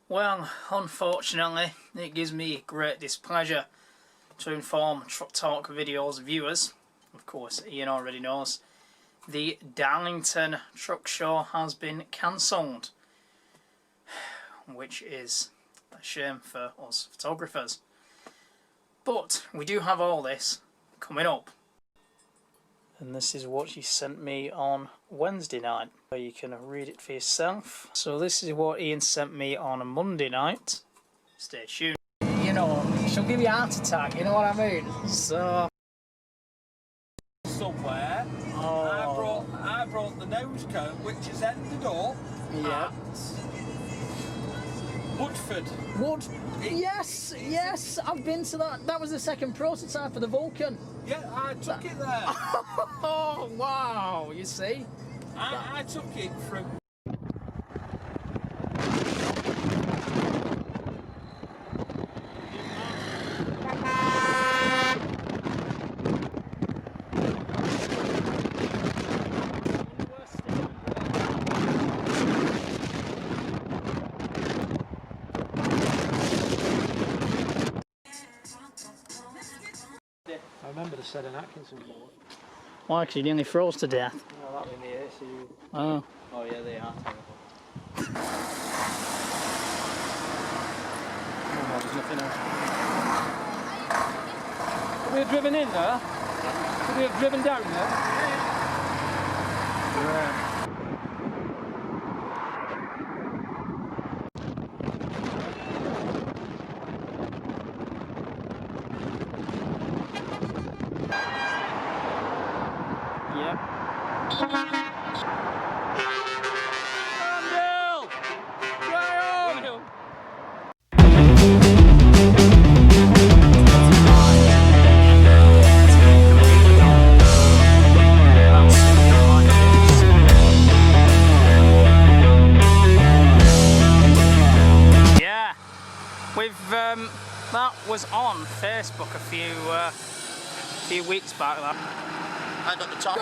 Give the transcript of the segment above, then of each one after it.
Well, unfortunately, it gives me great displeasure to inform Truck Talk Videos viewers, of course Ian already knows, the Darlington Truck Show has been cancelled, which is a shame for us photographers. But we do have all this coming up. And this is what she sent me on Wednesday night. You can read it for yourself. So this is what Ian sent me on a Monday night. Stay tuned. You know, she'll give you a heart attack, you know what I mean? So... somewhere, I brought the nose cone, which has ended up at Woodford. Yes, I've been to that. That was the second prototype of the Vulcan. Yeah, I took it there. Oh, wow, you see? I took it from... I remember the said in Atkinson board. Why? Because you nearly froze to death. No, that was in the ACU. Oh. Oh yeah, they are terrible. Oh no, there's nothing else. Could we have driven in there? Could we have driven down there? Yeah. That was on Facebook a few weeks back. And at the top.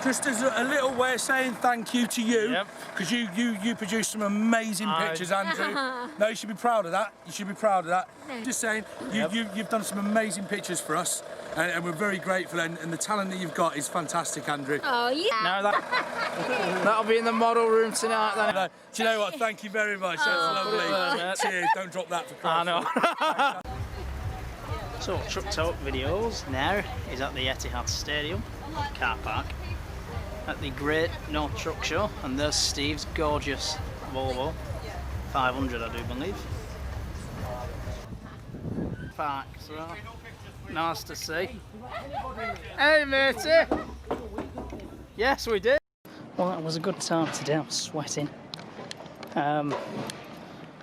Just as a little way of saying thank you to you, because you produced some amazing pictures, Andrew. No, you should be proud of that. You should be proud of that. Just saying, you've done some amazing pictures for us, and we're very grateful. And the talent that you've got is fantastic, Andrew. Oh yeah. No, that'll be in the model room tonight. Then. No, do you know what? Thank you very much. That's lovely. Cheers. Don't drop that for Christ's I know. So, Truck Talk Videos now is at the Etihad Stadium car park at the Great North Truck Show, and there's Steve's gorgeous Volvo 500, I do believe. Park, so nice to see. Hey matey! Yes, we did. Well, that was a good time today. I'm sweating. On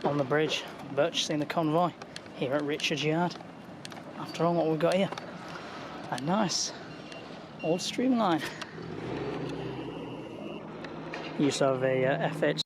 the bridge, purchasing the convoy here at Richard's Yard. After all, what we've got here, a nice old streamline. Used to have a FH